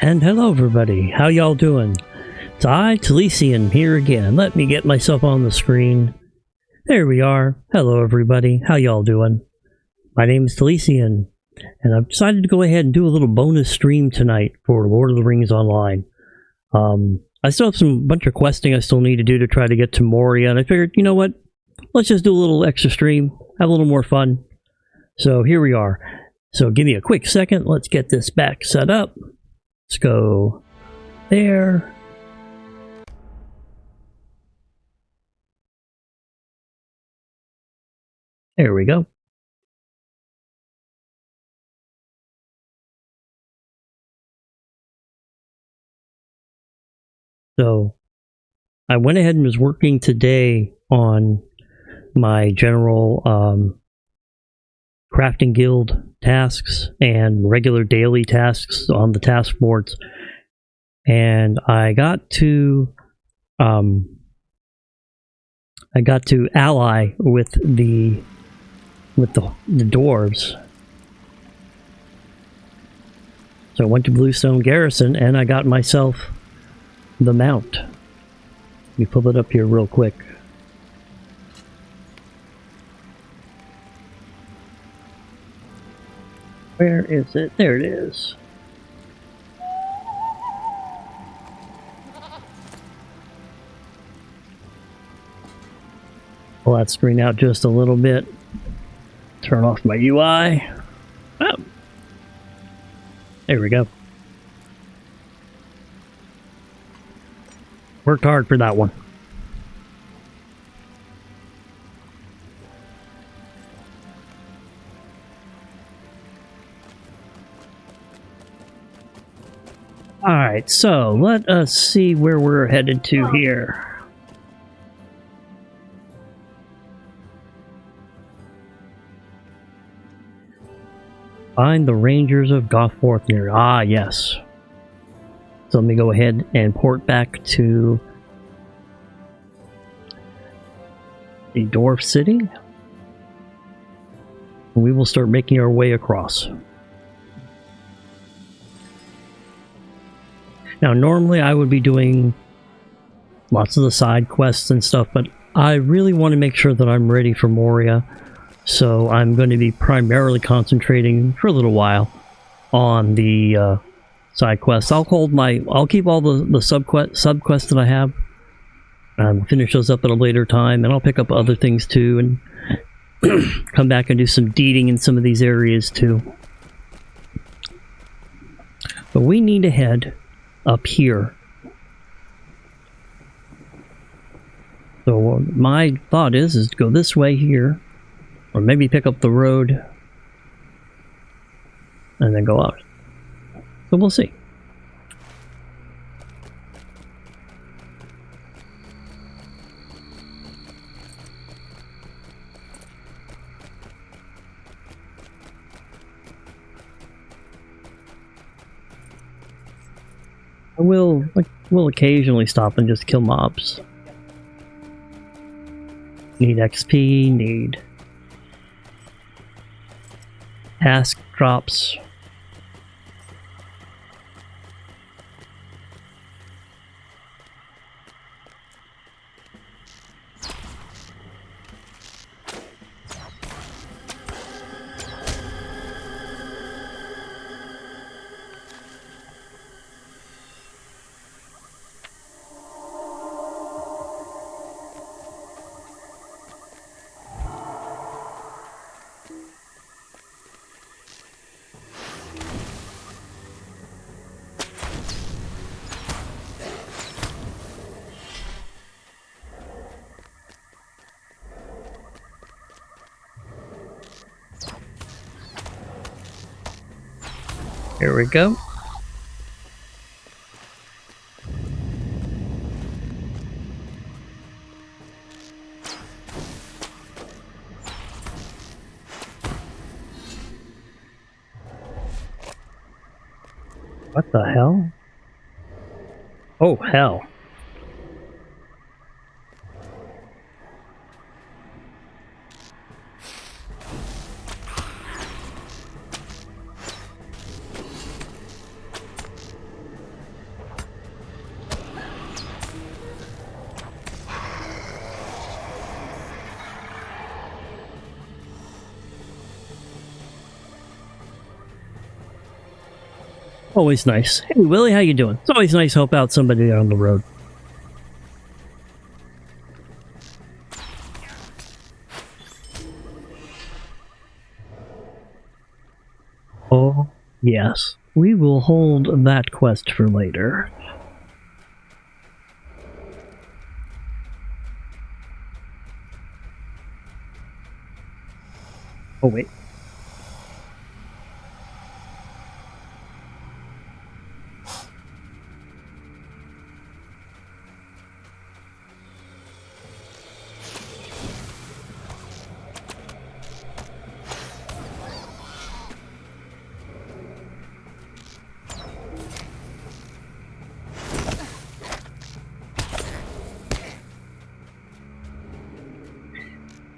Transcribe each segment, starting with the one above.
And hello everybody, how y'all doing? It's I, Talesian, here again. Let me get myself on the screen. There we are. Hello everybody, how y'all doing? My name is Talesian, and I've decided to go ahead and do a little bonus stream tonight for Lord of the Rings Online. I still have some bunch of questing I still need to do to try to get to Moria, and I figured, you know what? Let's just do a little extra stream, have a little more fun. So here we are. So give me a quick second, let's get this back set up. Let's go there. There we go. So I went ahead and was working today on my general crafting guild tasks and regular daily tasks on the task boards, and I got to ally with the dwarves. So I went to Bluestone Garrison and I got myself the mount. Let me pull it up here real quick. Where is it? There it is. Pull that screen out just a little bit. Turn off my UI. Oh. There we go. Worked hard for that one. Alright, so let us see where we're headed to here. Find the Rangers of Gothforth. Ah, yes. So let me go ahead and port back to the Dwarf City. We will start making our way across. Now, normally I would be doing lots of the side quests and stuff, but I really want to make sure that I'm ready for Moria. So I'm going to be primarily concentrating for a little while on the side quests. I'll keep all the sub quests that I have. We'll finish those up at a later time, and I'll pick up other things too, and come back and do some deeding in some of these areas too. But we need to head up here. So my thought is to go this way here, or maybe pick up the road and then go out. So we'll see. We'll occasionally stop and just kill mobs. Need XP, need task drops. Here we go. What the hell? Oh, hell. Always nice. Hey, Willie, how you doing? It's always nice to help out somebody on the road. Oh, yes. We will hold that quest for later. Oh, wait.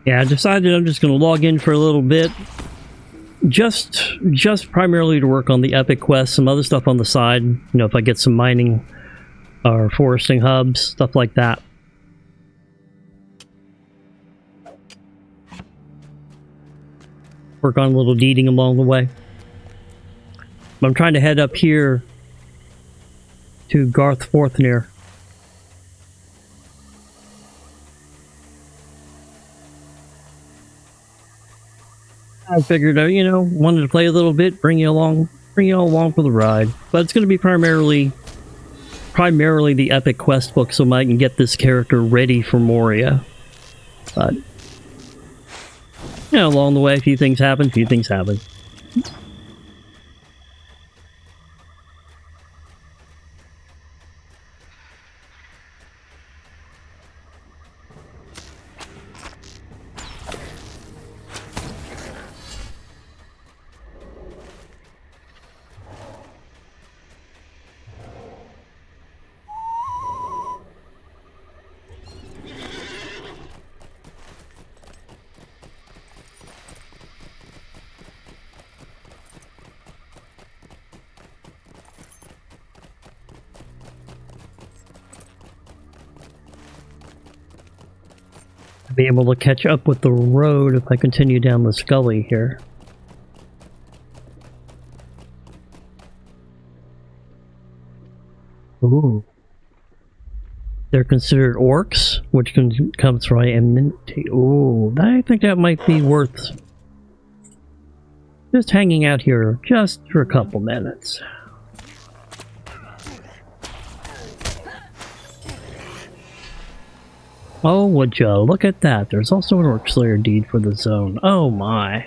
Yeah, I decided I'm just going to log in for a little bit. Just primarily to work on the epic quest, some other stuff on the side. You know, if I get some mining or foresting hubs, stuff like that. Work on a little deeding along the way. I'm trying to head up here to Garth Forthnir. I figured, you know, wanted to play a little bit, bring you all along for the ride. But it's going to be primarily the epic quest book, so I can get this character ready for Moria. But, you know, along the way, a few things happen. Be able to catch up with the road if I continue down this gully here. Ooh. They're considered orcs, which comes from enmity. Ooh, I think that might be worth just hanging out here just for a couple minutes. Oh, would you look at that? There's also an Orc Slayer deed for the zone. Oh my.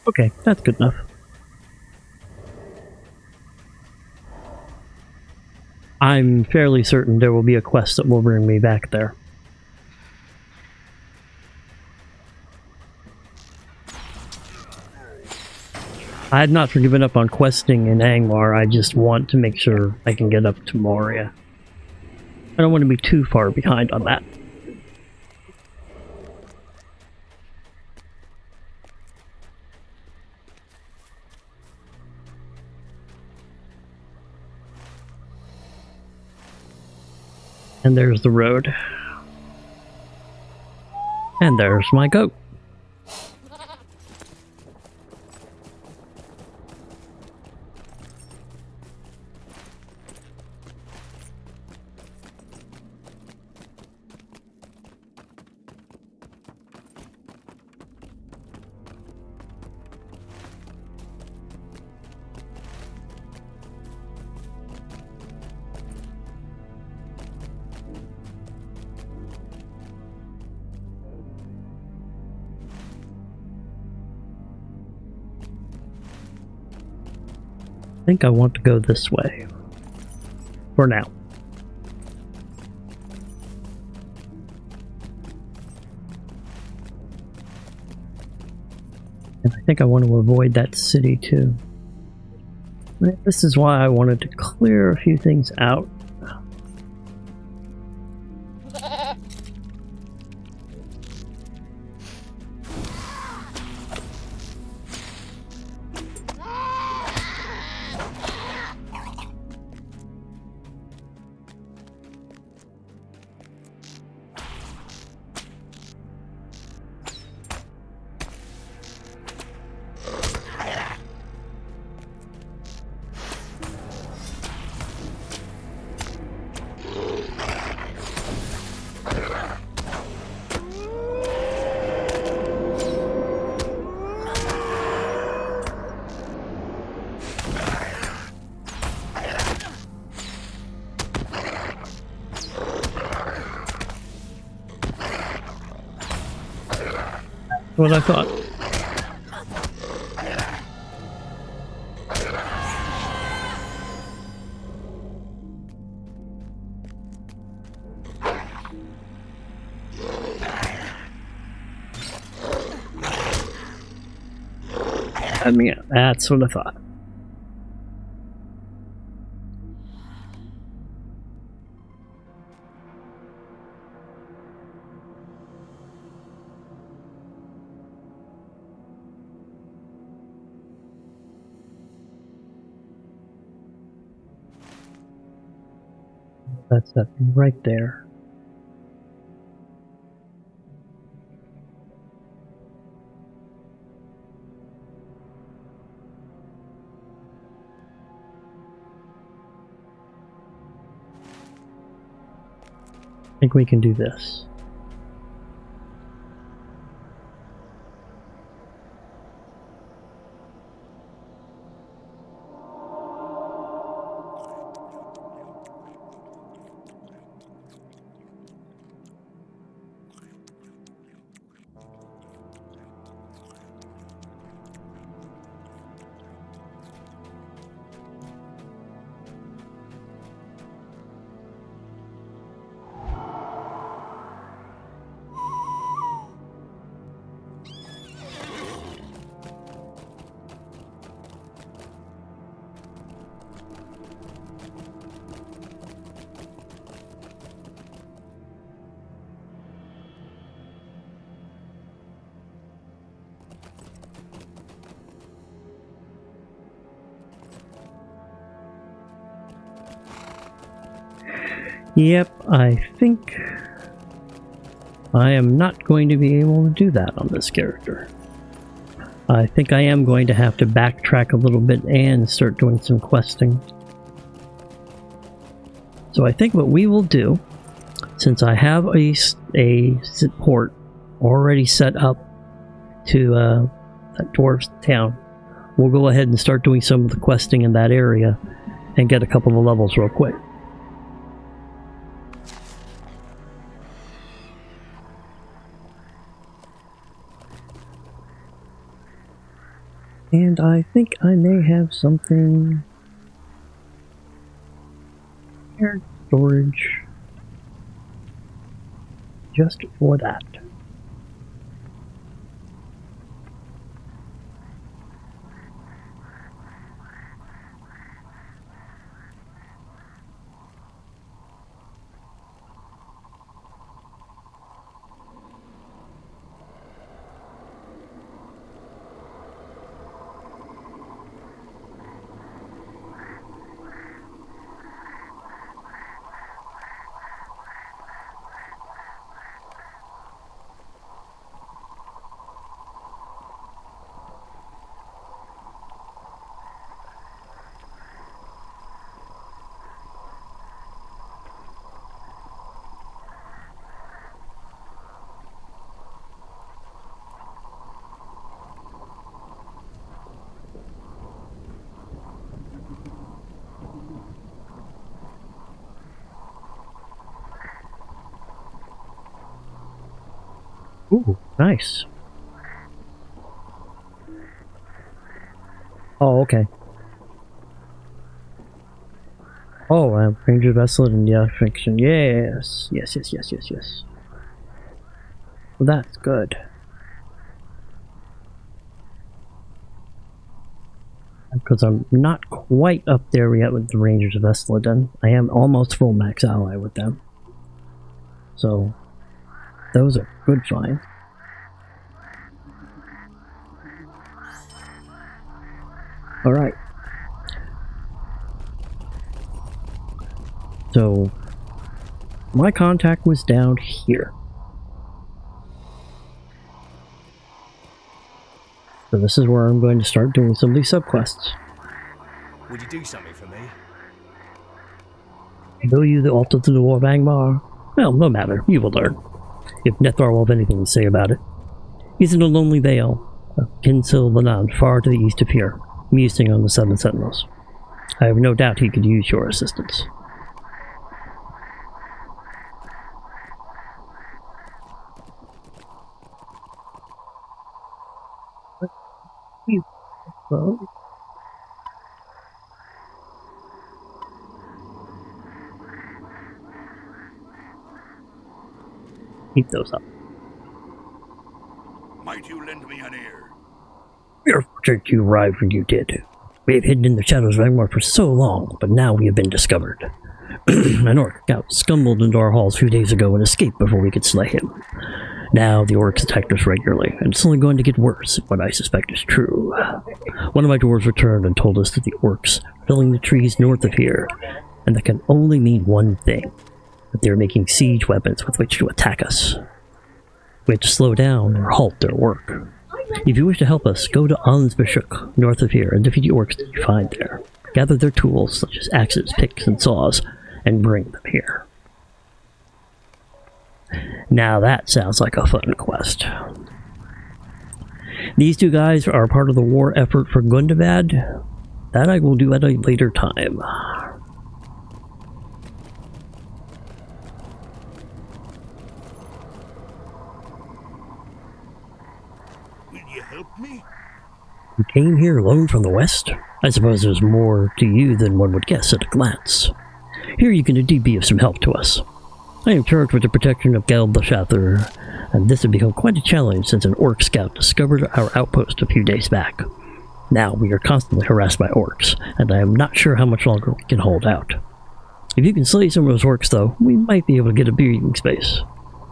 Okay, that's good enough. I'm fairly certain there will be a quest that will bring me back there. I had not given up on questing in Angmar, I just want to make sure I can get up to Moria. I don't want to be too far behind on that. And there's the road. And there's my goat. I think I want to go this way. For now. And I think I want to avoid that city too. This is why I wanted to clear a few things out. What I thought. I mean, that's what I thought. That's that right there. I think we can do this. Yep, I think I am not going to be able to do that on this character. I think I am going to have to backtrack a little bit and start doing some questing. So I think what we will do, since I have a port already set up to that dwarf's town, we'll go ahead and start doing some of the questing in that area and get a couple of levels real quick. And I think I may have something here, storage, just for that. Ooh, nice. Oh, okay. Oh, Ranger Vessel and yeah, fiction. Yes. Yes, yes, yes, yes, yes. Well, that's good. Because I'm not quite up there yet with the Rangers of Esteliden. I am almost full max ally with them. So, those are good finds. Alright. So, my contact was down here. So this is where I'm going to start doing some of these subquests. Would you do something for me? Know you the altar to the War of Angmar? Well, no matter, you will learn. If Nethar will have anything to say about it. He's in a lonely vale, of Kinsil Lanan, far to the east of here, musing on the Seven Sentinels. I have no doubt he could use your assistance. Well, keep those up. Might you lend me an ear? We are fortunate you arrived when you did. We have hidden in the shadows of Angmar for so long, but now we have been discovered. An orc scout stumbled into our halls a few days ago and escaped before we could slay him. Now the orcs attack us regularly, and it's only going to get worse, if what I suspect is true. One of my dwarves returned and told us that the orcs are filling the trees north of here, and that can only mean one thing, that they are making siege weapons with which to attack us. We have to slow down or halt their work. If you wish to help us, go to Ansbashuk, north of here, and defeat the orcs that you find there. Gather their tools, such as axes, picks, and saws, and bring them here. Now that sounds like a fun quest. These two guys are part of the war effort for Gundabad. That I will do at a later time. Will you help me? You came here alone from the west? I suppose there's more to you than one would guess at a glance. Here you can indeed be of some help to us. I am charged with the protection of Geldashather, and this has become quite a challenge since an orc scout discovered our outpost a few days back. Now we are constantly harassed by orcs, and I am not sure how much longer we can hold out. If you can slay some of those orcs though, we might be able to get a breathing space.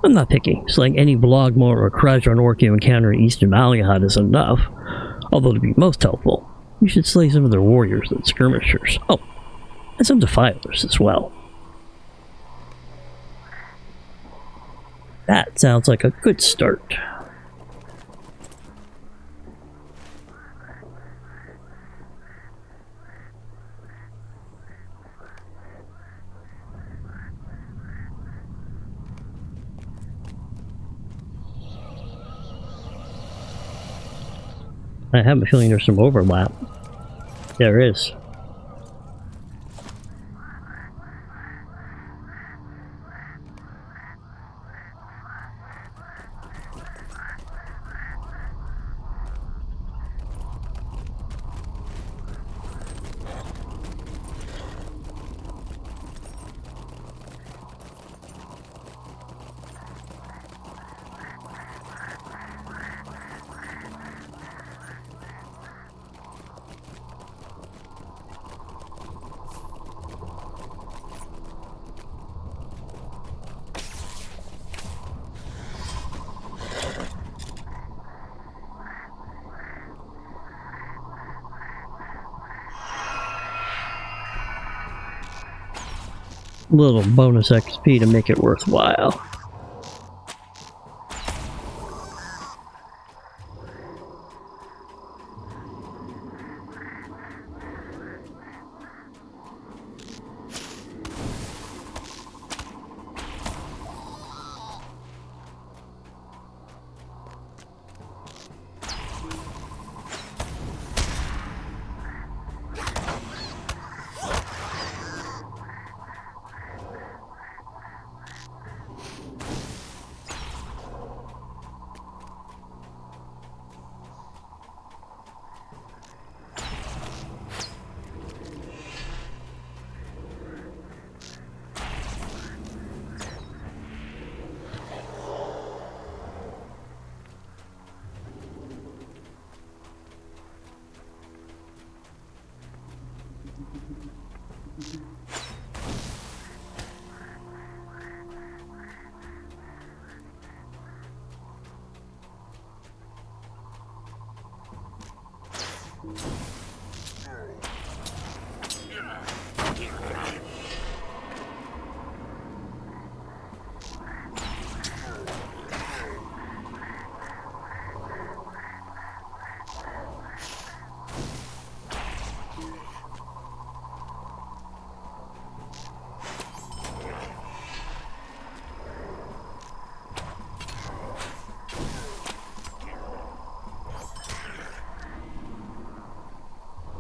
I'm not picky, slaying any Blogmore or Krajon orc you encounter in Eastern Maliahad is enough, although to be most helpful, you should slay some of their warriors and skirmishers. Oh, and some defilers as well. That sounds like a good start. I have a feeling there's some overlap. There is. Little bonus XP to make it worthwhile.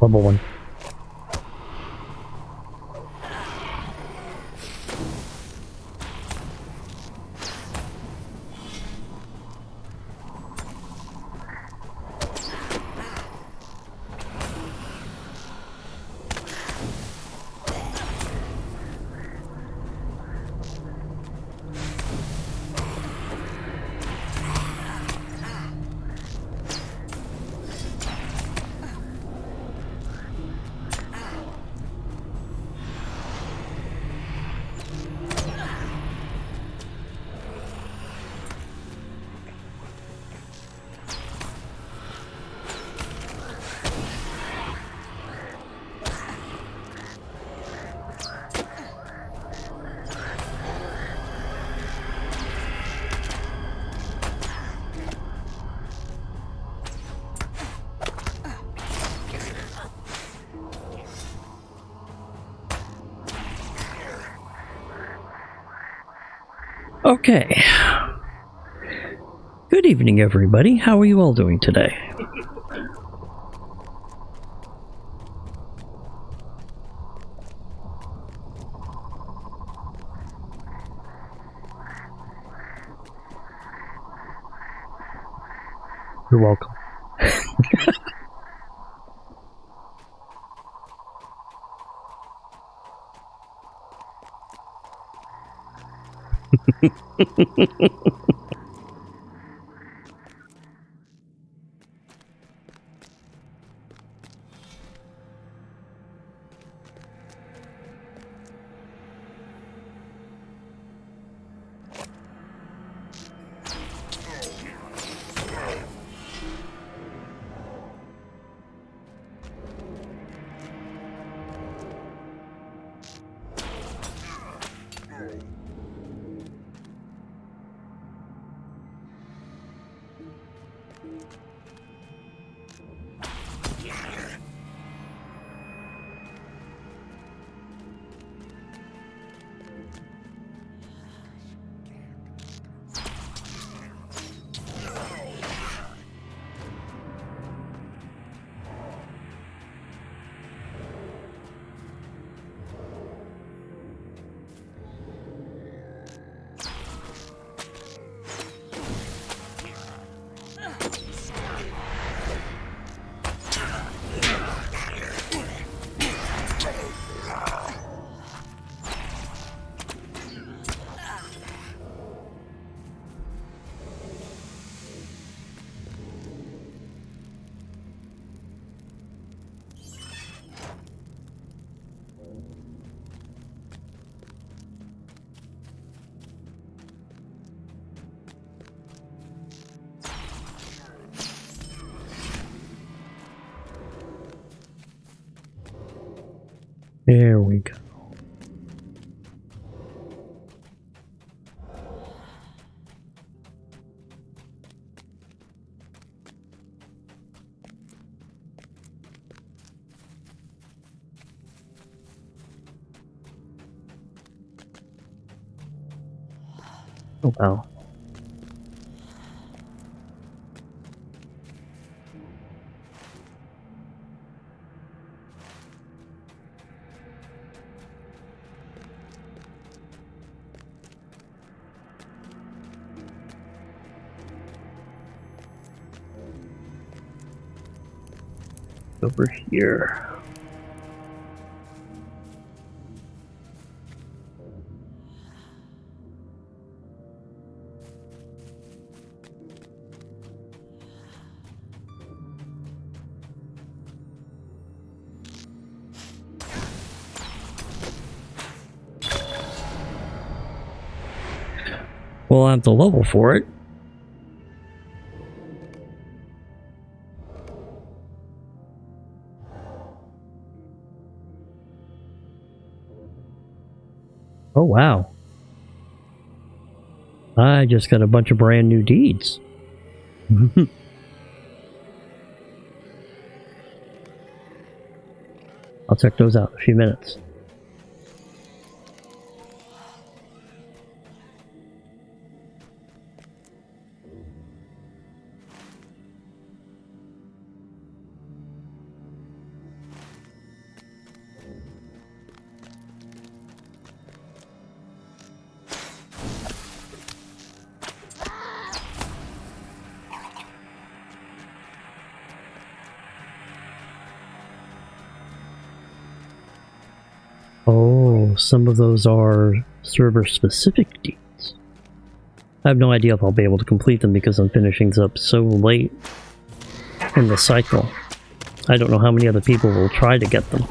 Level 1. Okay. Good evening, everybody. How are you all doing today? You're welcome. There we go. Oh wow. Over here. Well, I have the level for it. Oh wow. I just got a bunch of brand new deeds. I'll check those out in a few minutes. some of those are server-specific deeds. I have no idea if I'll be able to complete them because I'm finishing this up so late in the cycle. I don't know how many other people will try to get them.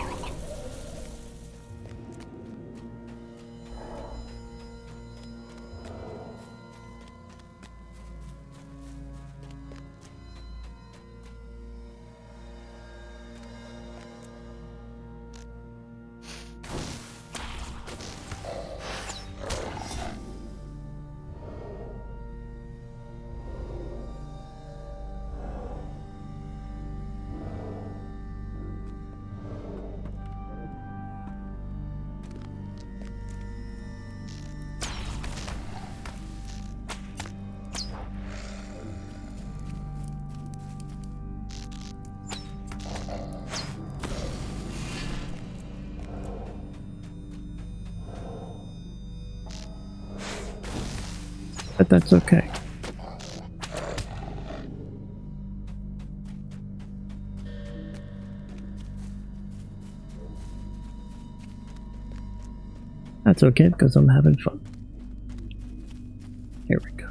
But that's okay. That's okay because I'm having fun. Here we go.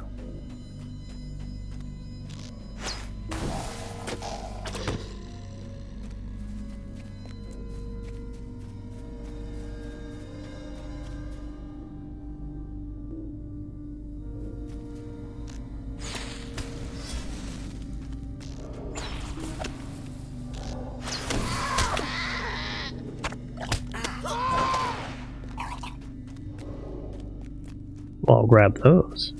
Well, I'll grab those.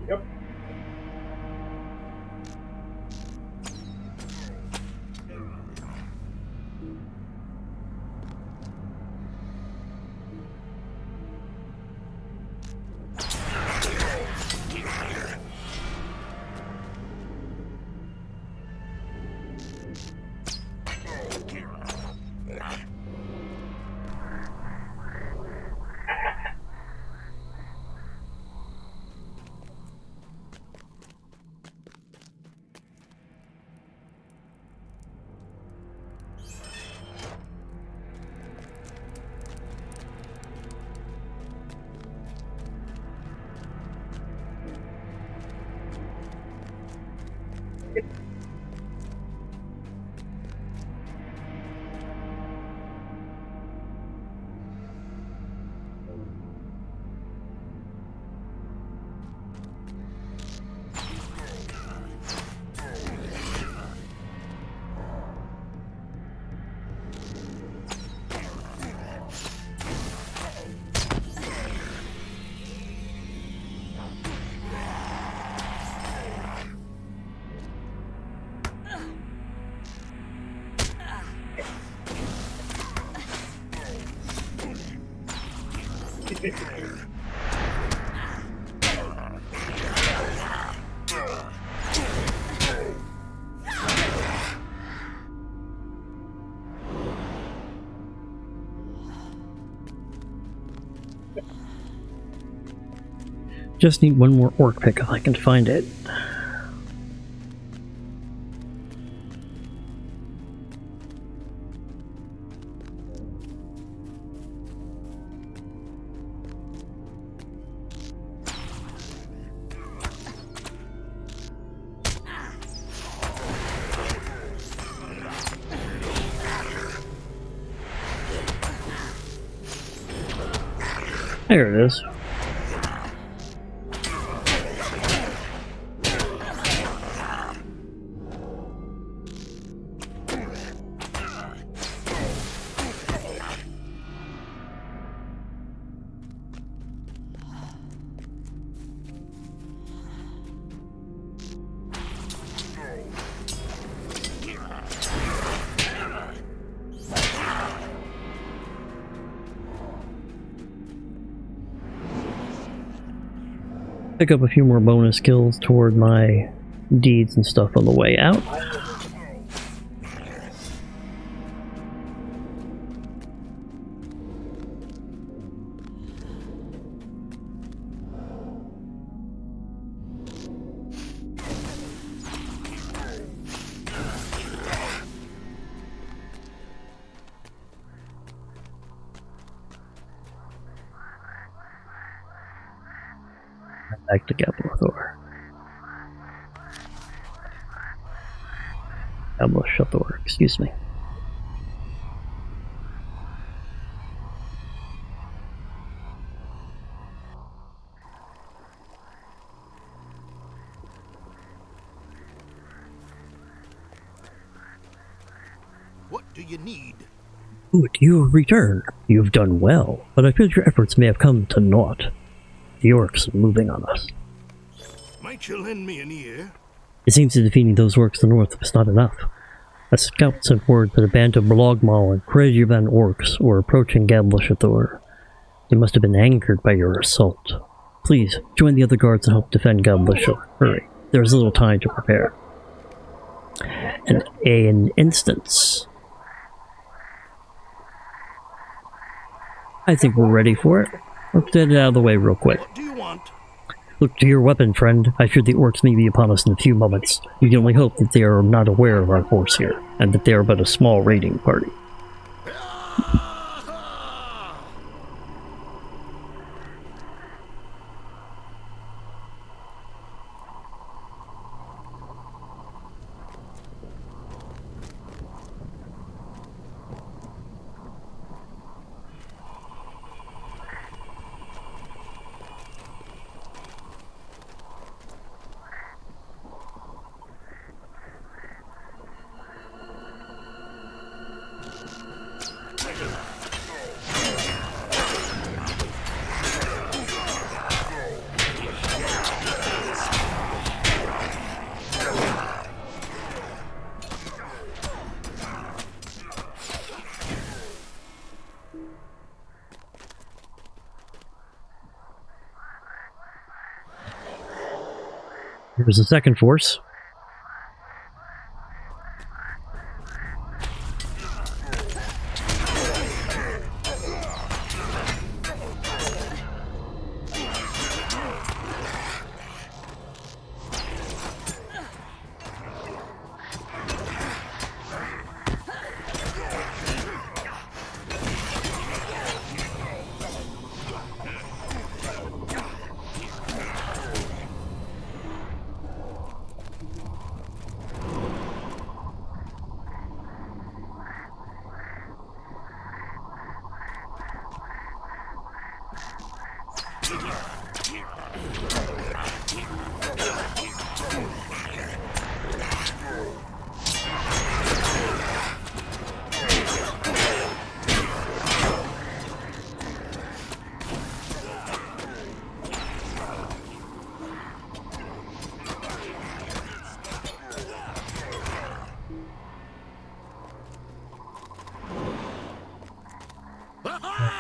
Yep. Just need one more orc pick if I can find it. There it is. Pick up a few more bonus skills toward my deeds and stuff on the way out. Back to Gablathor. Gablashathor, excuse me. What do you need? Good, you have returned. You have done well, but I fear your efforts may have come to naught. The orcs are moving on us. Might you lend me an ear? It seems that defeating those orcs to the north was not enough. A scout sent word that a band of Blogmal and Krejuvan orcs were approaching Gablashathor. They must have been angered by your assault. Please, join the other guards and help defend Gablashathor. Hurry, there is little time to prepare. An instance. I think we're ready for it. Let's get it out of the way real quick. What do you want? Look to your weapon, friend. I fear the orcs may be upon us in a few moments. We can only hope that they are not aware of our force here, and that they are but a small raiding party. Here's the second force.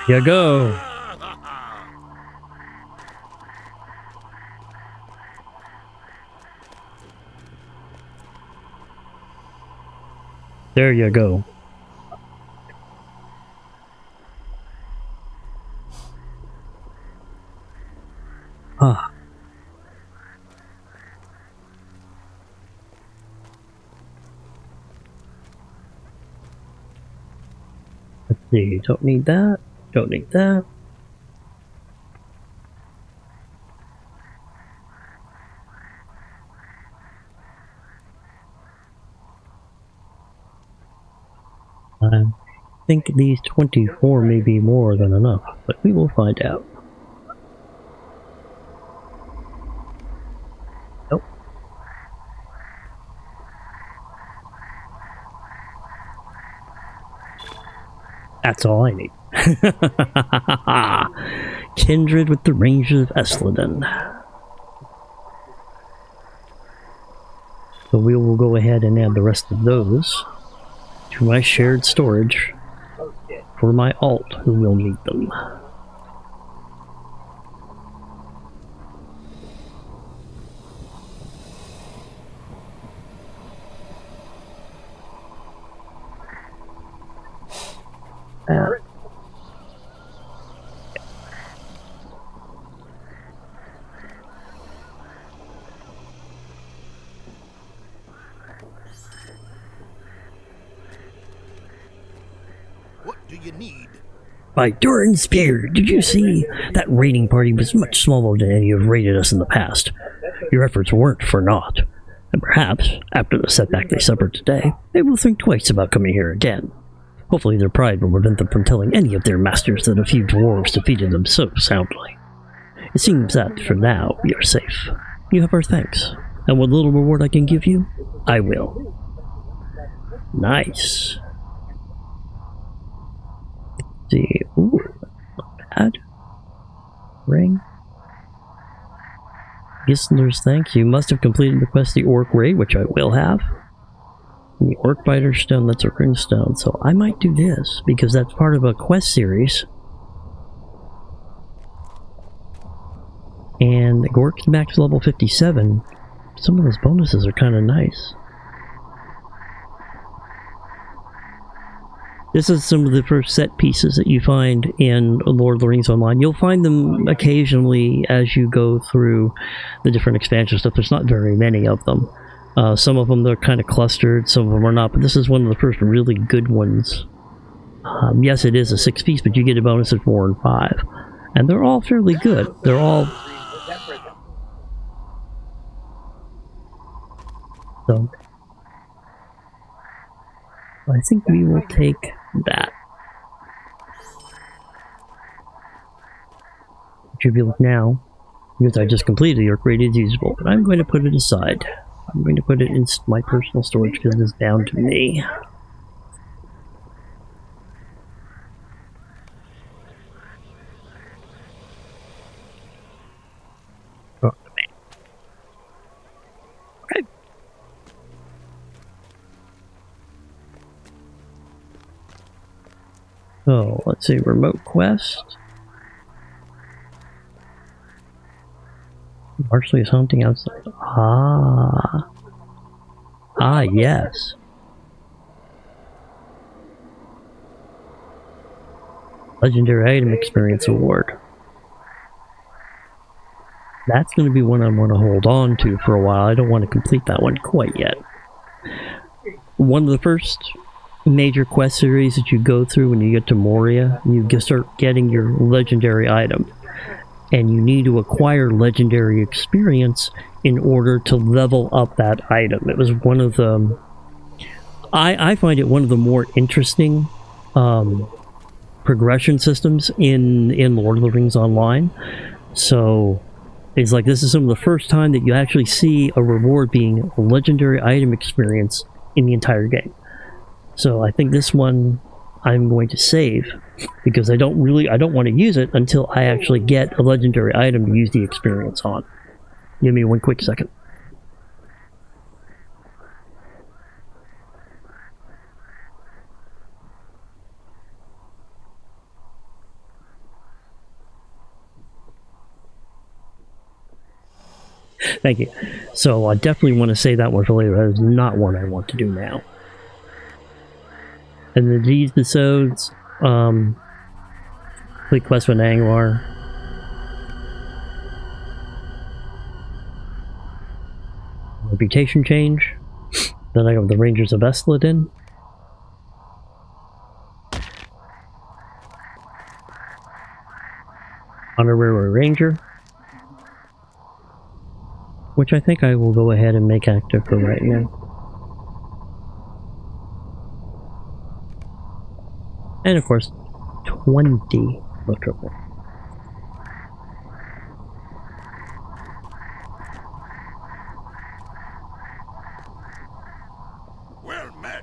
You go. There you go. Ah. Let's see, don't need that. Don't need that. I think these 24 may be more than enough, but we will find out. Nope. That's all I need. Kindred with the Rangers of Esladin. So we will go ahead and add the rest of those to my shared storage for my alt who will need them. What do you need? By Durin Spear, did you see? That raiding party was much smaller than any who have raided us in the past. Your efforts weren't for naught. And perhaps, after the setback they suffered today, they will think twice about coming here again. Hopefully their pride will prevent them from telling any of their masters that a few dwarves defeated them so soundly. It seems that, for now, we are safe. You have our thanks, and what little reward I can give you, I will. Nice. Let's see, ooh, not bad. Ring. Gisler's thanks. You must have completed the quest the Orc Raid, which I will have. And the Orc Biter Stone, that's a runestone. So I might do this, because that's part of a quest series. And the Gork's max level 57. Some of those bonuses are kind of nice. This is some of the first set pieces that you find in Lord of the Rings Online. You'll find them occasionally as you go through the different expansion stuff. There's not very many of them. Some of them they're kind of clustered, some of them are not, but this is one of the first really good ones. Yes, it is a 6-piece, but you get a bonus of 4 and 5. And they're all fairly good. They're all... So... I think we will take that. Which if you look now, because I just completed the Orc Raid, is usable, but I'm going to put it aside. I'm going to put it in my personal storage because it is down to me. Oh, okay. So, let's see, remote quest. Partially is hunting outside. Ah, yes. Legendary Item Experience Award. That's going to be one I want to hold on to for a while. I don't want to complete that one quite yet. One of the first major quest series that you go through when you get to Moria, you start getting your legendary item. And you need to acquire legendary experience in order to level up that item. It was one of the... I find it one of the more interesting progression systems in Lord of the Rings Online. So it's like this is some of the first time that you actually see a reward being a legendary item experience in the entire game. So I think this one I'm going to save because I don't want to use it until I actually get a legendary item to use the experience on. Give me one quick second. Thank you. So I definitely want to save that one for later. That is not one I want to do now. And then these episodes, complete quest with Anglar. Reputation change. Then I got the Rangers of Esladin. Honorary Ranger. Which I think I will go ahead and make active for right now. And of course, 20 LOTRO. Well met.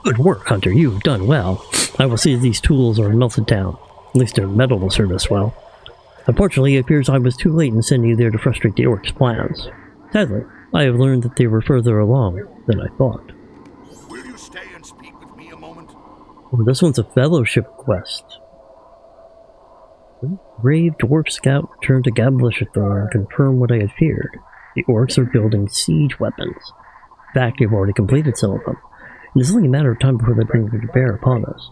Good work, Hunter. You've done well. I will see if these tools are melted down. At least their metal will serve us well. Unfortunately, it appears I was too late in sending you there to frustrate the orcs' plans. Sadly, I have learned that they were further along than I thought. Will you stay and speak with me a moment? Oh, this one's a fellowship quest. Brave dwarf scout returned to Gablishathor and confirmed what I had feared. The orcs are building siege weapons. In fact, they've already completed some of them. It is only a matter of time before they bring them to bear upon us.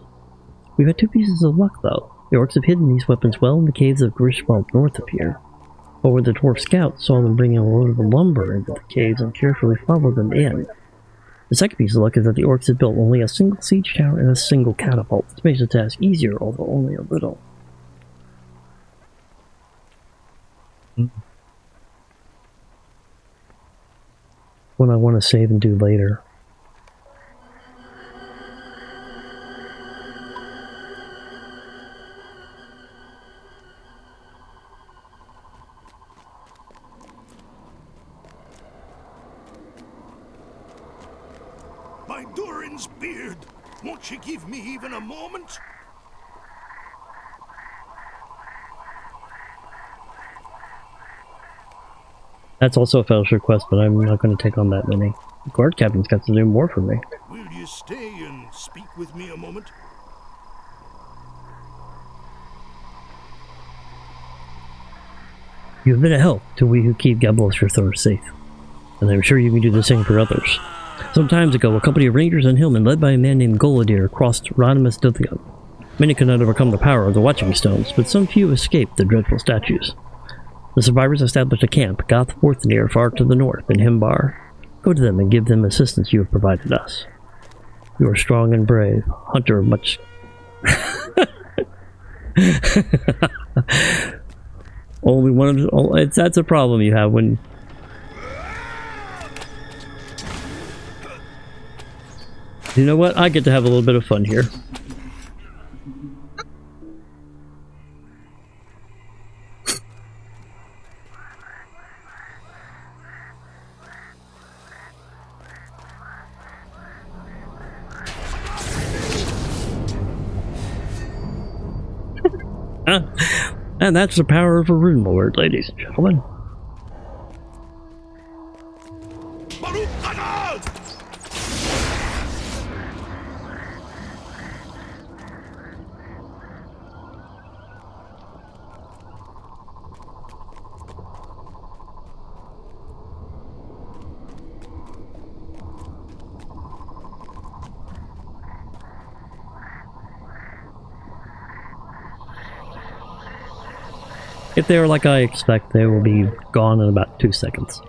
We've had two pieces of luck, though. The orcs have hidden these weapons well in the caves of Grishwald north of here. But when the dwarf scouts saw them bringing a load of lumber into the caves and carefully followed them in. The second piece of luck is that the orcs have built only a single siege tower and a single catapult. This makes the task easier, although only a little. One I want to save and do later. My Durin's beard. Won't you give me even a moment? That's also a fellowship quest, but I'm not going to take on that many. The guard captain's got to do more for me. Will you stay and speak with me a moment? You have been a help to we who keep Gablishathor safe, and I'm sure you can do the same for others. Some time ago, a company of rangers and hillmen led by a man named Goladir crossed Rodimus Dithlium. Many could not overcome the power of the Watching Stones, but some few escaped the dreadful statues. The survivors established a camp, Gothforthnear, far to the north, in Himbar. Go to them and give them assistance you have provided us. You are strong and brave, hunter of much... Only one of that's a problem you have when... You know what? I get to have a little bit of fun here. And that's the power of a rune lord, ladies and gentlemen. If they are like I expect, they will be gone in about 2 seconds.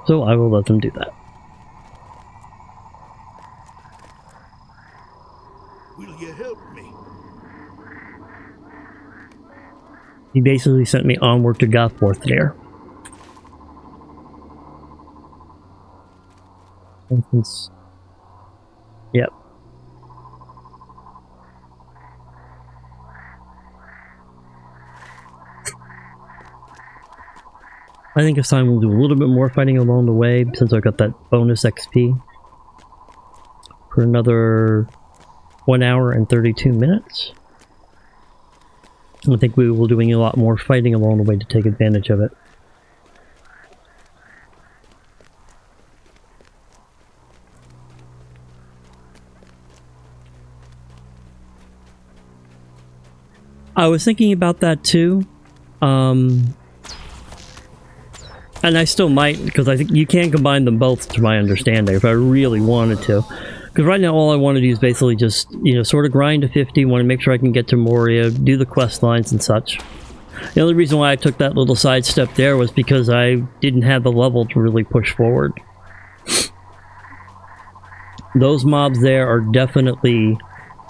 So I will let them do that. Will you help me? He basically sent me onward to Gothforthnear. Yep. I think this time we'll do a little bit more fighting along the way, since I got that bonus XP. For another 1 hour and 32 minutes. I think we will be doing a lot more fighting along the way to take advantage of it. I was thinking about that too. And I still might, because I think you can combine them both to my understanding if I really wanted to. Because right now all I want to do is basically just, you know, sort of grind to 50, want to make sure I can get to Moria, do the quest lines and such. The only reason why I took that little sidestep there was because I didn't have the level to really push forward. Those mobs there are definitely...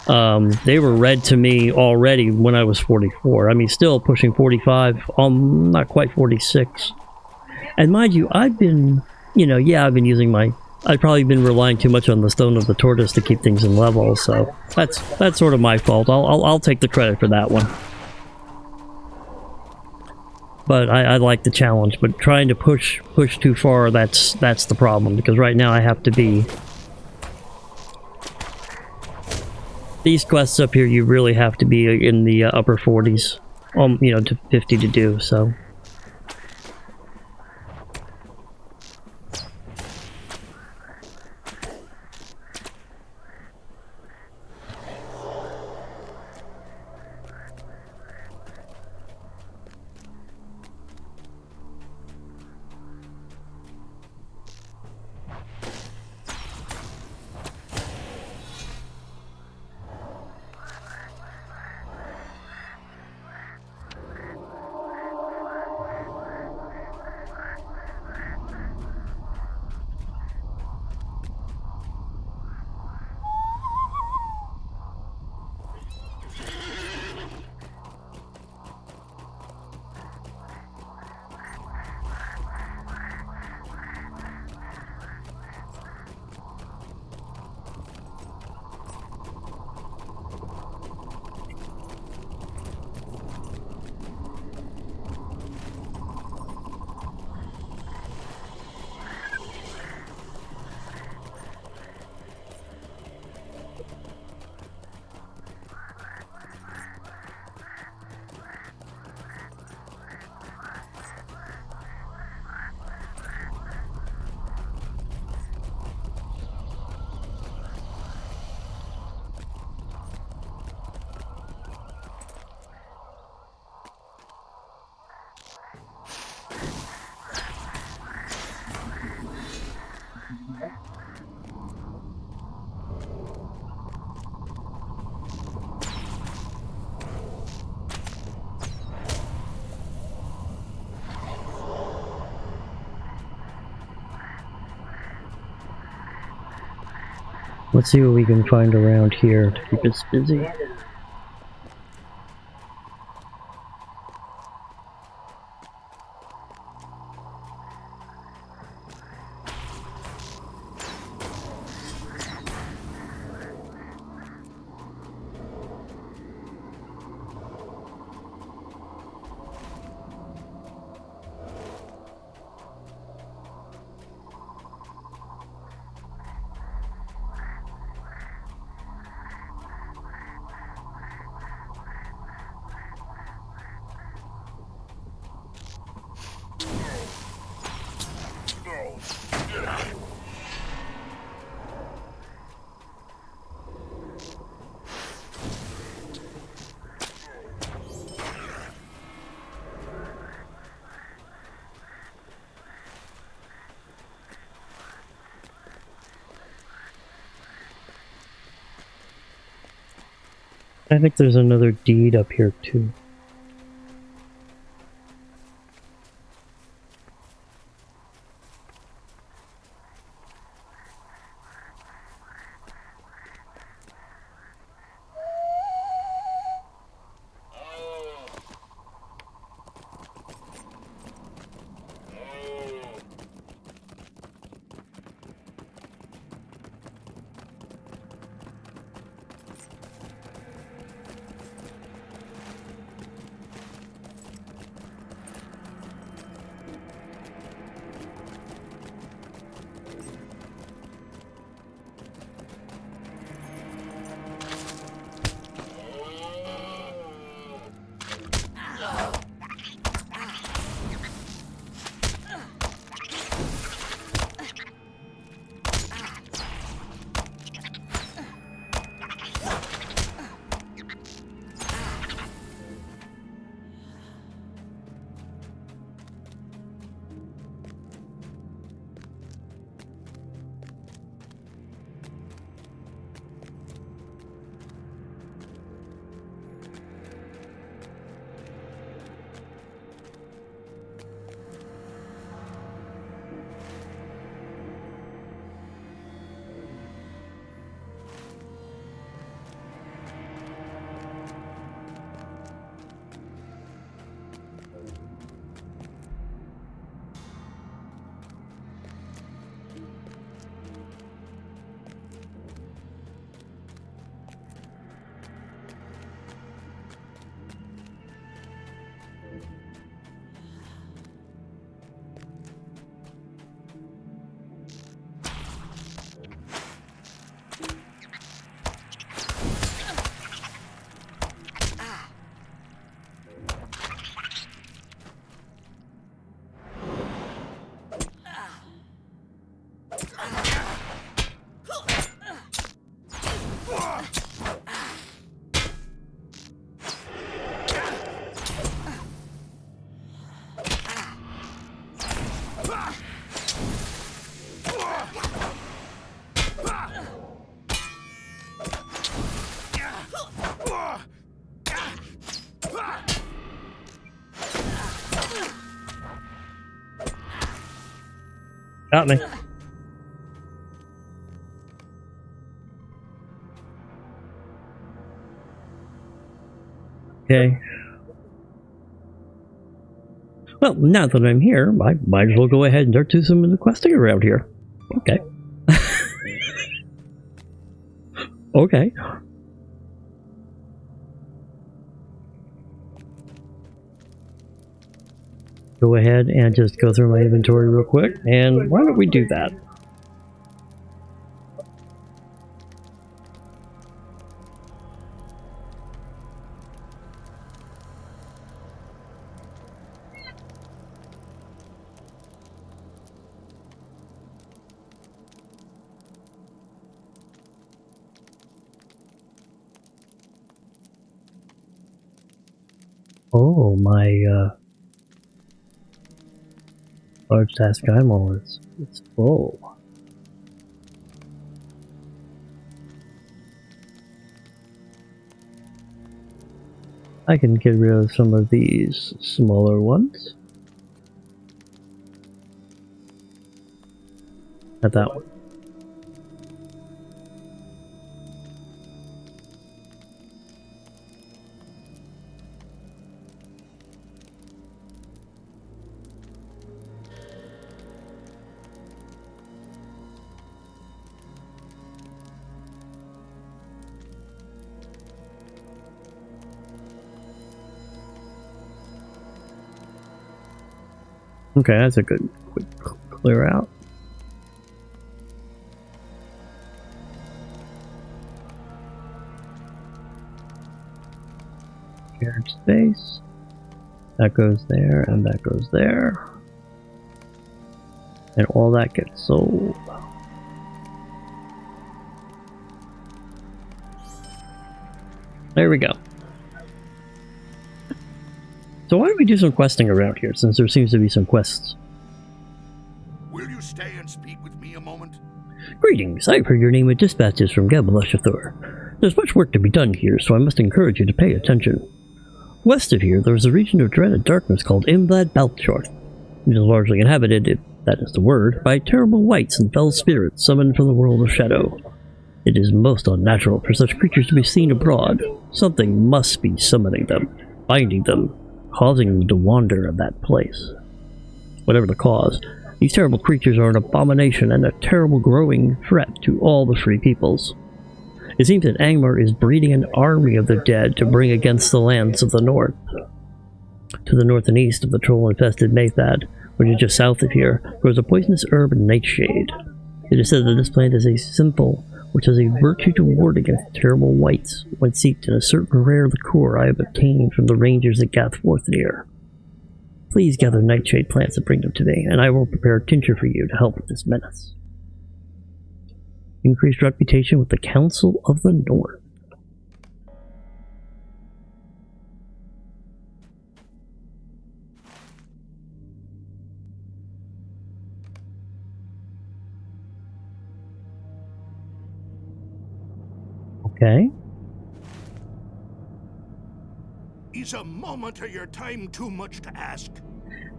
they were red to me already when I was 44. I mean, still pushing 45, not quite 46. And mind you, I've been, you know, yeah, I've been using my... I've probably been relying too much on the Stone of the Tortoise to keep things in level, so that's sort of my fault. I'll take the credit for that one. But I like the challenge, but trying to push too far, that's the problem, because right now I have to be... These quests up here, you really have to be in the upper 40s, you know, to 50 to do, so... Let's see what we can find around here to keep us busy. I think there's another deed up here too. Got me. Okay. Well, now that I'm here, I might as well go ahead and start doing some of the questing around here. Okay. Okay. Go ahead and just go through my inventory real quick, and why don't we do that? Oh, my large task eyeball is it's full. I can get rid of some of these smaller ones. At that one. Okay, that's a good quick clear out. Shared space. That goes there, and that goes there. And all that gets sold. There we go. So why don't we do some questing around here, since there seems to be some quests. Will you stay and speak with me a moment? Greetings, I've heard your name with dispatches from Gabalashathor. There's much work to be done here, so I must encourage you to pay attention. West of here, there is a region of dreaded darkness called Imblad Baltshorth. It is largely inhabited, if that is the word, by terrible wights and fell spirits summoned from the world of shadow. It is most unnatural for such creatures to be seen abroad. Something must be summoning them, binding them, causing them to wander at that place. Whatever the cause, these terrible creatures are an abomination and a terrible growing threat to all the free peoples. It seems that Angmar is breeding an army of the dead to bring against the lands of the north. To the north and east of the troll-infested Maythad, which is just south of here, grows a poisonous herb nightshade. It is said that this plant is a symbol which has a virtue to ward against terrible wights when seeked in a certain rare liqueur I have obtained from the rangers at Gathforthnear. Please gather nightshade plants and bring them to me, and I will prepare a tincture for you to help with this menace. Increased reputation with the Council of the North. Okay. Is a moment of your time too much to ask?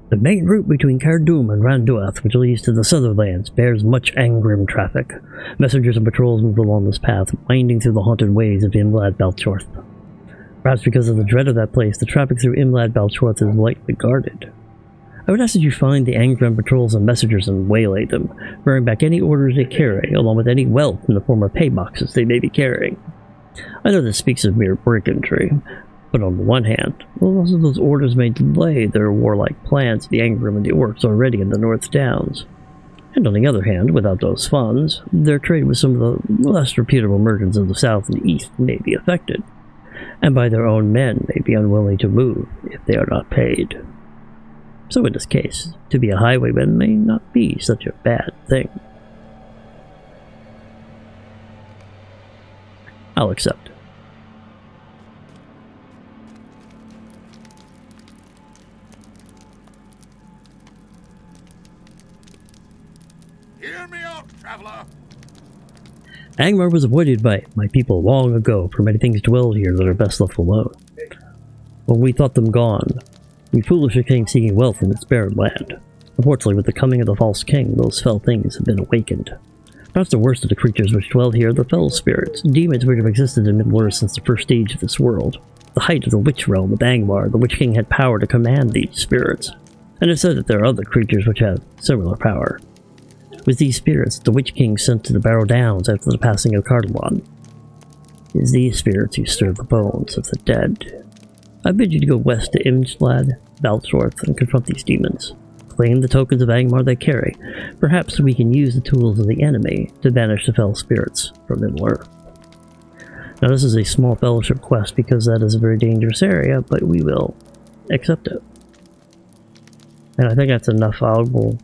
The main route between Cardoom and Randuath, which leads to the Sutherlands, bears much Angrim traffic. Messengers and patrols move along this path, winding through the haunted ways of Imlad Baltshorth. Perhaps because of the dread of that place, the traffic through Imlad Baltshorth is lightly guarded. I would ask that you find the Angrim patrols and messengers and waylay them, bearing back any orders they carry, along with any wealth in the form of pay boxes they may be carrying. I know this speaks of mere brigandry, but on the one hand, also those orders may delay their warlike plans of the Angrim and the Orcs already in the North Downs. And on the other hand, without those funds, their trade with some of the less reputable merchants of the South and East may be affected, and by their own men may be unwilling to move if they are not paid. So in this case, to be a highwayman may not be such a bad thing. I'll accept. Hear me out, traveler. Angmar was avoided by my people long ago, for many things dwelled here that are best left alone. When we thought them gone, We foolishly came seeking wealth in this barren land. Unfortunately, with the coming of the false king, those fell things have been awakened. Perhaps the worst of the creatures which dwell here are the fell spirits, demons which have existed in Middle-earth since the first age of this world. The height of the witch realm of Angmar, the Witch King had power to command these spirits, and it said that there are other creatures which have similar power. With these spirits, the Witch King sent to the Barrow Downs after the passing of Cardamon. It is these spirits who stir the bones of the dead. I bid you to go west to Imslad, Balsworth, and confront these demons. Claim the tokens of Angmar they carry. Perhaps we can use the tools of the enemy to banish the fell spirits from Middle-earth. Now this is a small fellowship quest because that is a very dangerous area, but we will accept it. And I think that's enough. I'm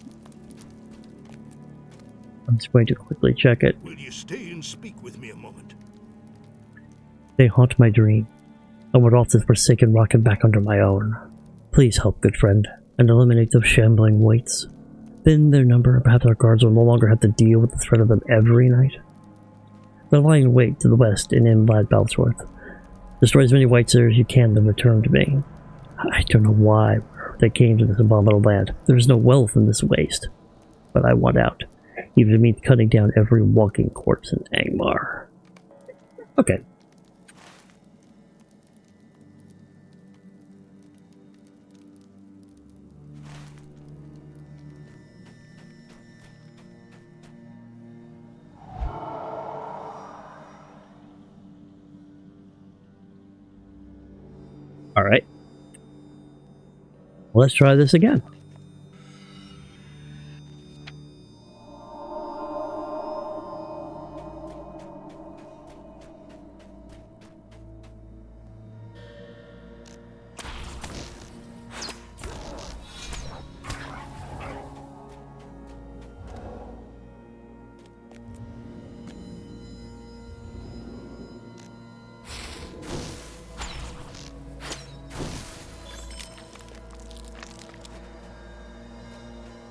just going to quickly check it. Will you stay and speak with me a moment? They haunt my dream. I want off this forsaken rock and back under my own. Please help, good friend, and eliminate those shambling wights. Thin their number, perhaps our guards will no longer have to deal with the threat of them every night. They're lying in wait to the west in Imlad Balsworth. Destroy as many wights there as you can, then return to me. I don't know why they came to this abominable land. There is no wealth in this waste. But I want out, even to mean cutting down every walking corpse in Angmar. Okay. Alright. Let's try this again.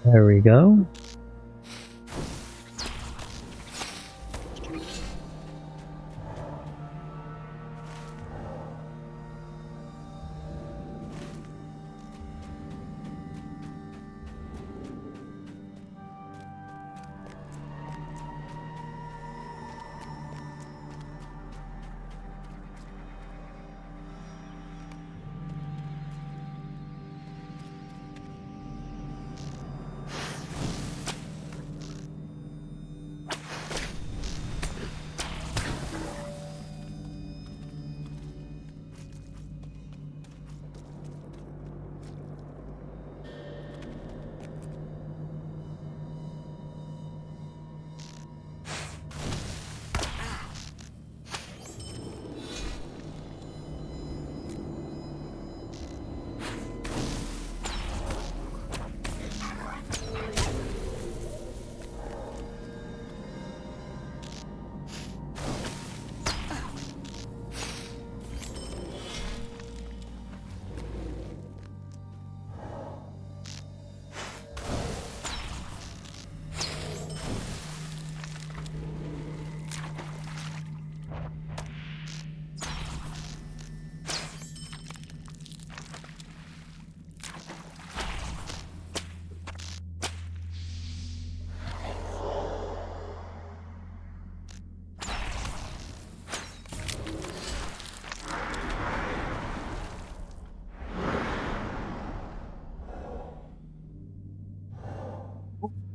There we go.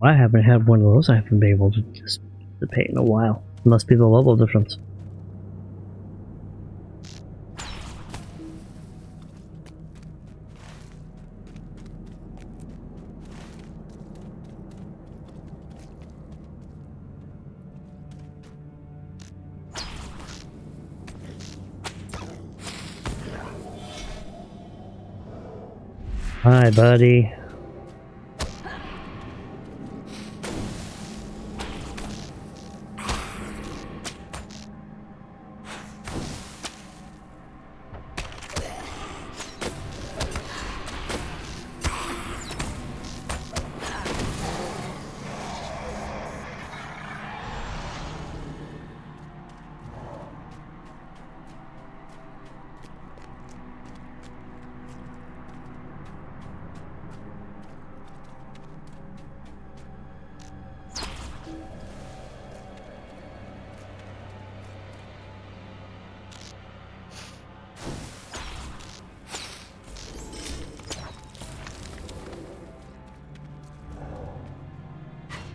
I haven't had one of those. I haven't been able to participate in a while. It must be the level difference. Hi, buddy.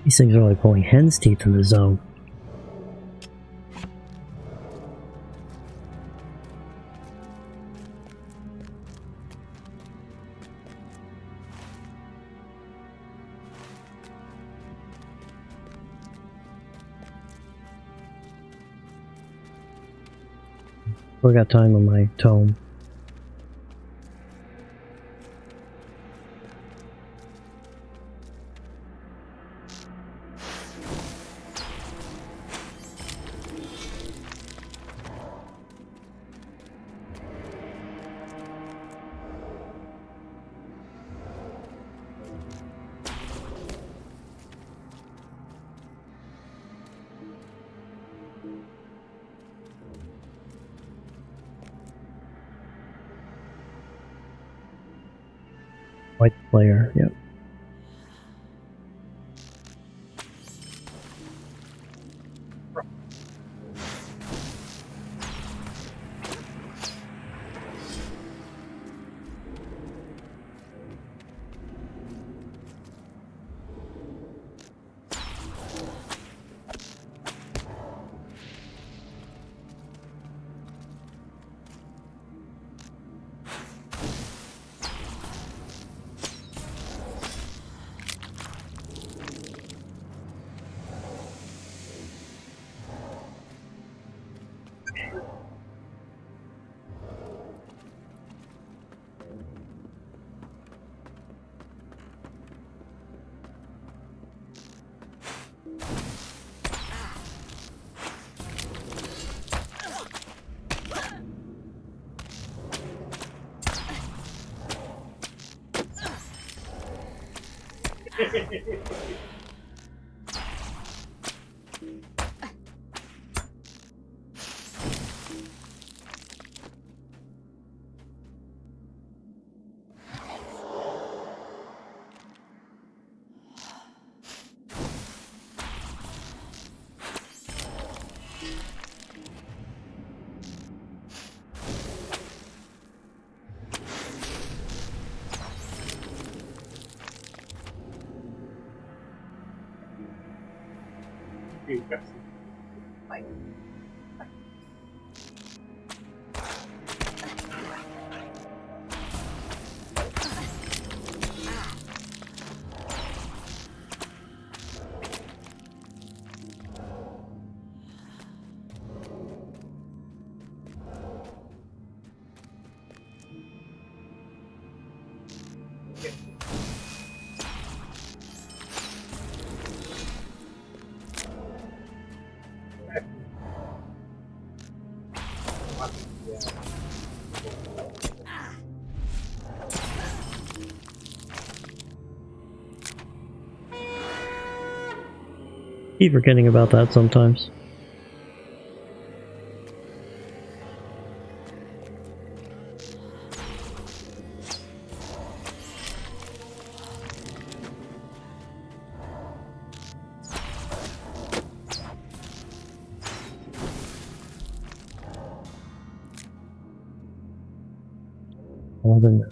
These things are like pulling hen's teeth in the zone. I got time on my tome. White player, yep. Keep forgetting about that sometimes. Well, then,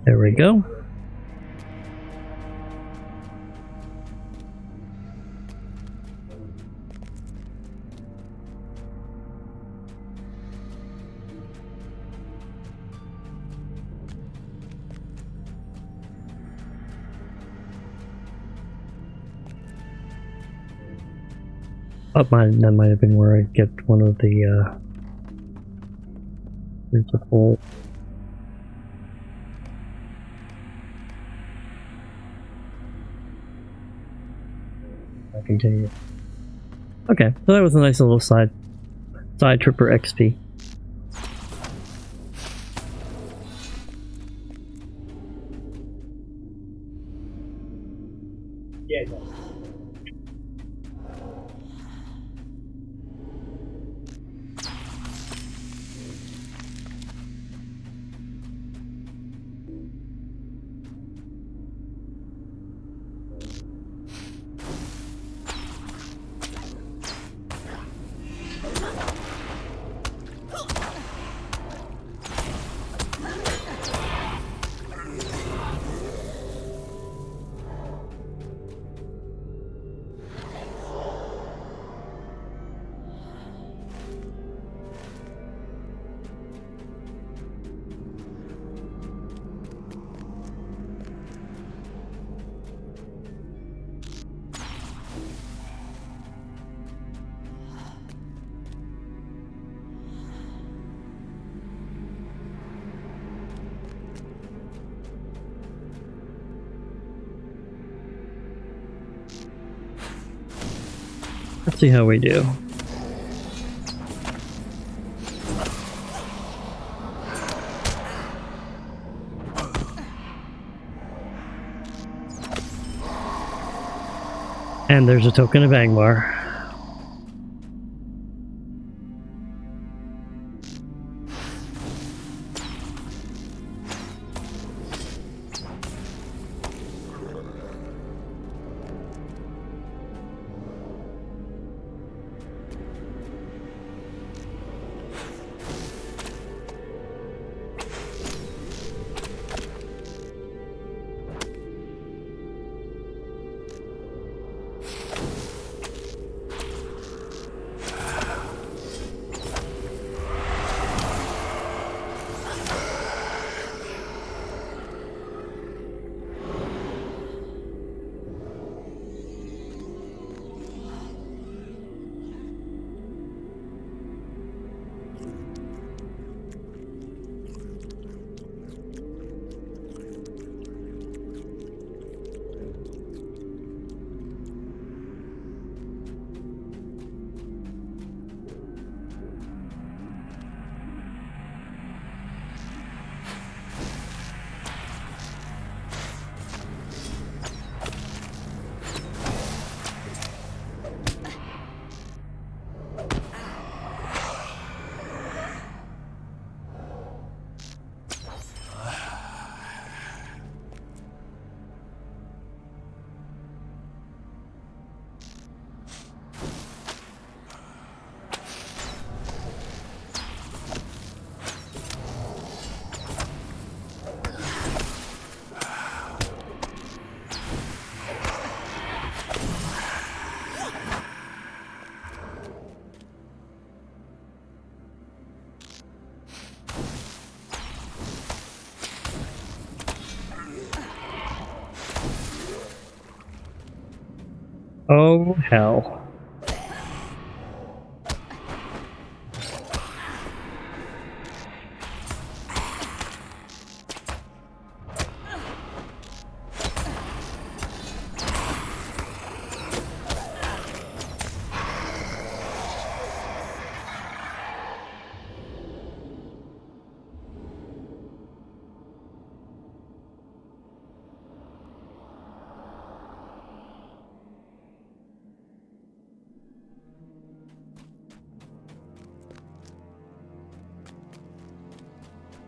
there we go. That might have been where I get one of the, here's a full... I continue. Okay, so that was a nice little side tripper XP. Yeah, it does. Let's see how we do. And there's a token of Angmar. Oh, hell.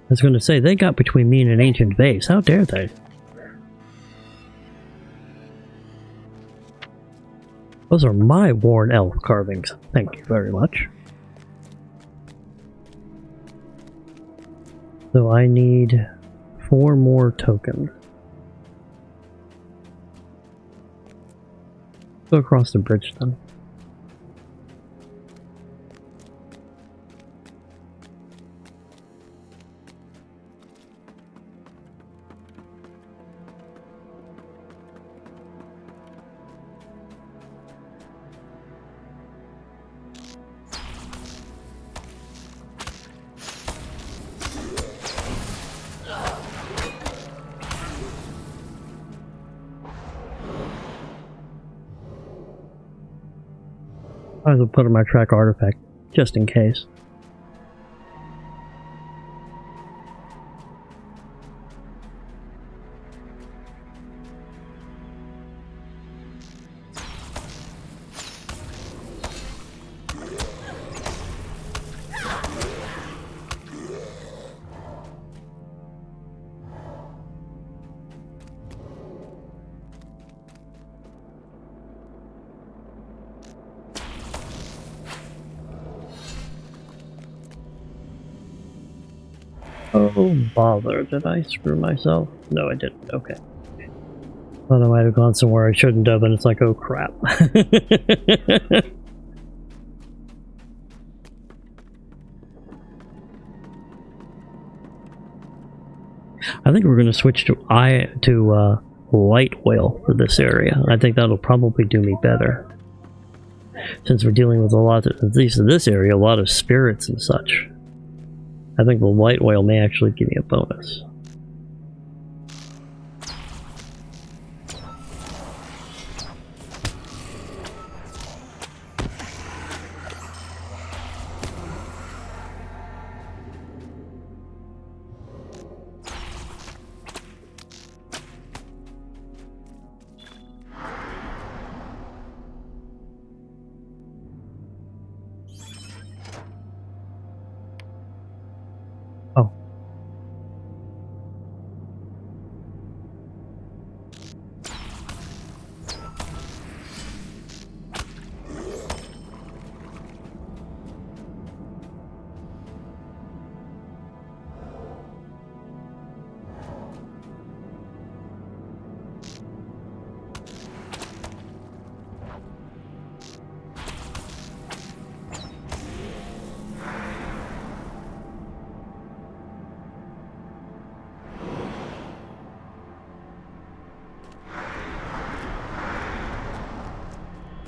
I was going to say, they got between me and an ancient base. How dare they? Those are my worn elf carvings. Thank you very much. So I need 4 more tokens. Go across the bridge then. I will put on my track artifact, just in case. Oh, bother. Did I screw myself? No, I didn't. Okay. Thought I might have gone somewhere I shouldn't have, and it's like, oh crap. I think we're going to switch to light oil for this area. I think that'll probably do me better. Since we're dealing with a lot, at least in this area, a lot of spirits and such. I think the light oil may actually give me a bonus. Oh.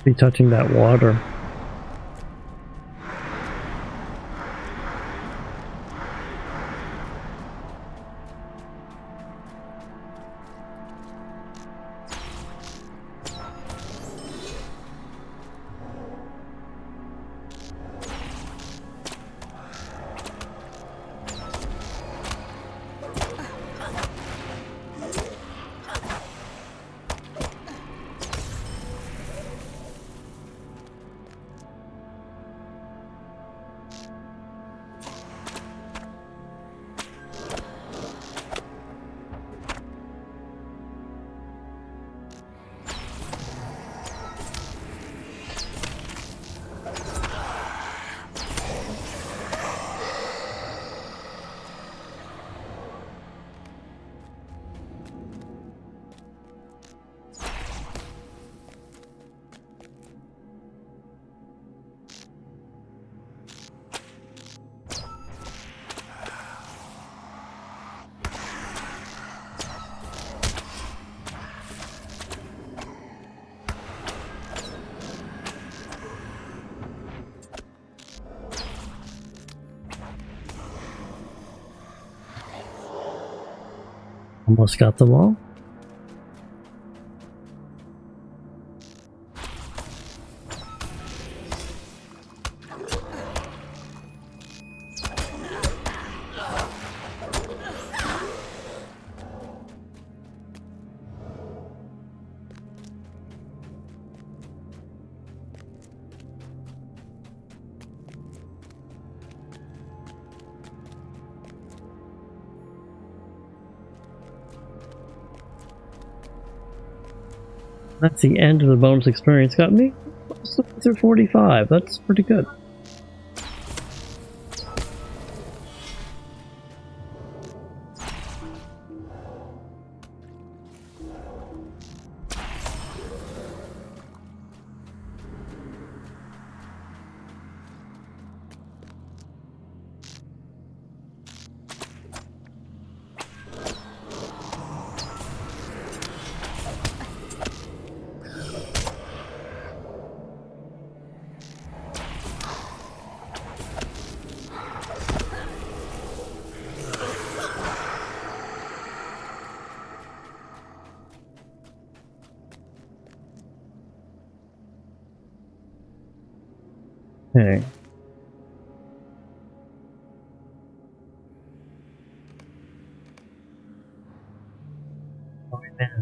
Be touching that water. Almost got them all. That's the end of the bonus experience. Got me through 45. That's pretty good. Okay.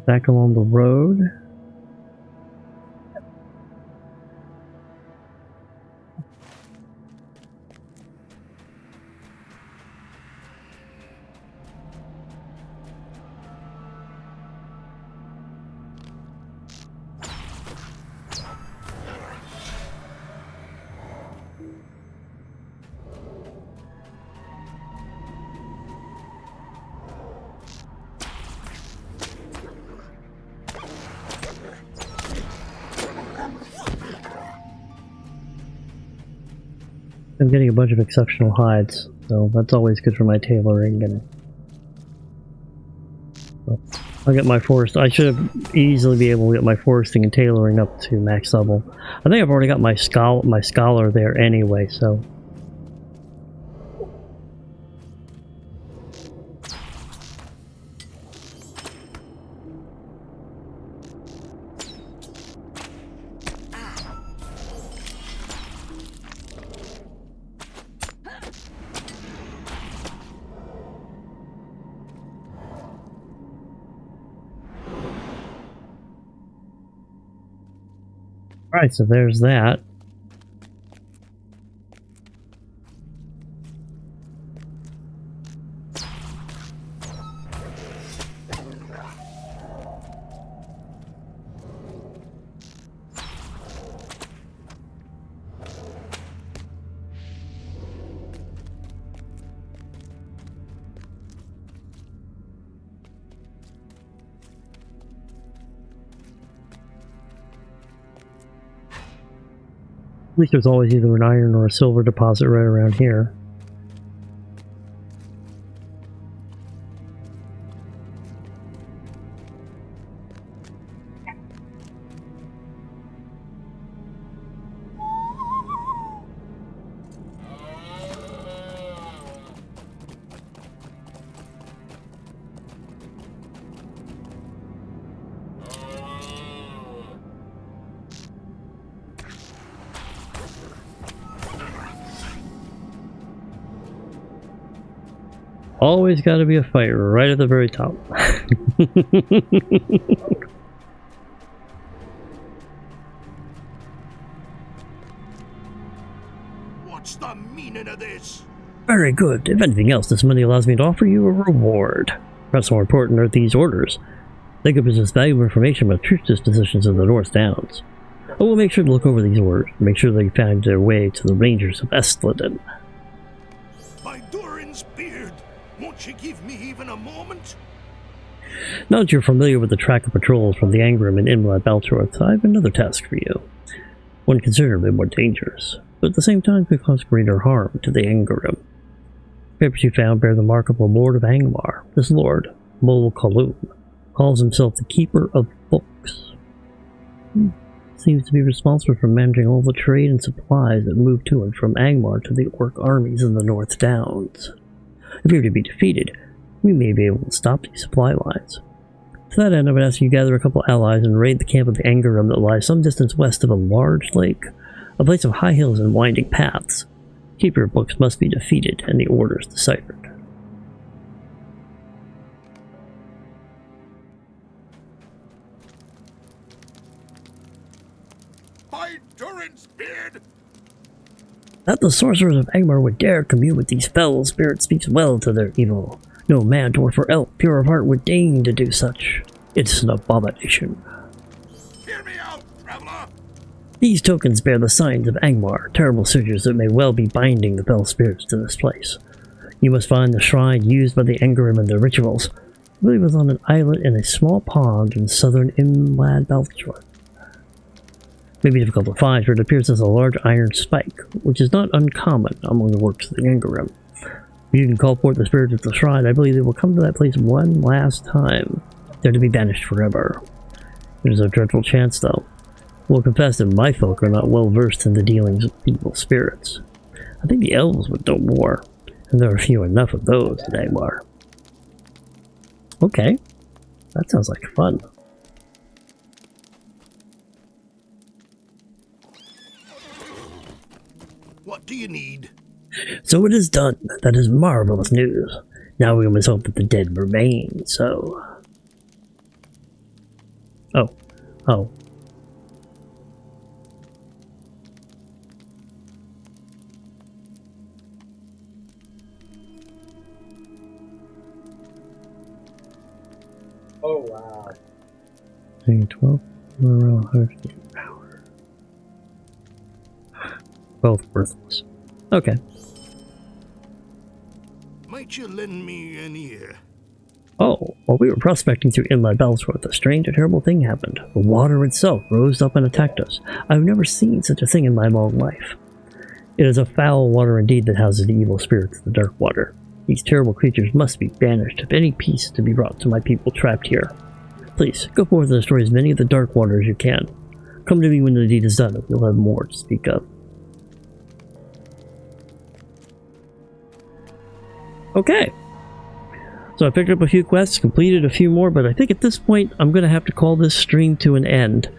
Back along the road. I'm getting a bunch of exceptional hides, so that's always good for my tailoring. And I'll get my forest. I should easily be able to get my foresting and tailoring up to max level. I think I've already got my scholar there anyway, so. Alright, so there's that. At least there's always either an iron or a silver deposit right around here. Always gotta be a fight right at the very top. What's the meaning of this? Very good. If anything else, this money allows me to offer you a reward. Perhaps more important are these orders. They could possess valuable information about troop dispositions in the North Downs. I will make sure to look over these orders and make sure they find their way to the Rangers of Estleden. By Durin's beard, won't you give me even a moment? Now that you're familiar with the track of patrols from the Angrim and Imlad Beltorth, I have another task for you. One considerably more dangerous, but at the same time could cause greater harm to the Angrim. Papers you found bear the mark of the Lord of Angmar. This lord, Mol Kalum, calls himself the Keeper of Books. Seems to be responsible for managing all the trade and supplies that move to and from Angmar to the Orc armies in the North Downs. If you were to be defeated, we may be able to stop these supply lines. To that end, I would ask you to gather a couple allies and raid the camp of the Angrim that lies some distance west of a large lake, a place of high hills and winding paths. Keeper of Books must be defeated and the orders deciphered. By Durin's beard! That the sorcerers of Angmar would dare commune with these fell spirits speaks well to their evil. No man, dwarf, or elf pure of heart would deign to do such. It's an abomination. Hear me out, traveler! These tokens bear the signs of Angmar, terrible sutures that may well be binding the fell spirits to this place. You must find the shrine used by the Angrim in their rituals. I believe it was on an islet in a small pond in southern Imlad Beltorth. May be difficult to find, for it appears as a large iron spike, which is not uncommon among the works of the Angrim. If you can call forth the spirits of the shrine, I believe they will come to that place one last time, there to be banished forever. There's a dreadful chance, though. We'll confess that my folk are not well versed in the dealings of evil spirits. I think the elves would know more, and there are few enough of those in Angmar. Okay, that sounds like fun. do you need? So it is done. That is marvelous news. Now we must hope that the dead remain, so... Oh. Oh. Oh, wow. 12 power. Both worthless. Okay. Might you lend me an ear? Oh, while we were prospecting through Inlet Bellsworth, a strange and terrible thing happened. The water itself rose up and attacked us. I've never seen such a thing in my long life. It is a foul water indeed that houses the evil spirits of the dark water. These terrible creatures must be banished if any peace to be brought to my people trapped here. Please, go forth and destroy as many of the dark water as you can. Come to me when the deed is done, and we'll have more to speak of. Okay. So I picked up a few quests, completed a few more, but I think at this point I'm going to have to call this stream to an end.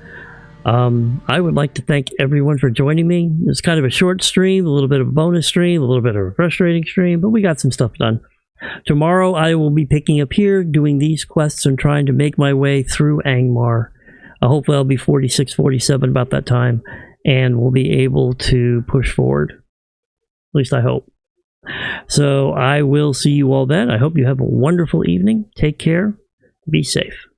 I would like to thank everyone for joining me. It's kind of a short stream, a little bit of a bonus stream, a little bit of a frustrating stream, but we got some stuff done. Tomorrow I will be picking up here, doing these quests and trying to make my way through Angmar. Hopefully I'll be 46, 47 about that time, and we'll be able to push forward. At least I hope. So I will see you all then. I hope you have a wonderful evening. Take care. Be safe.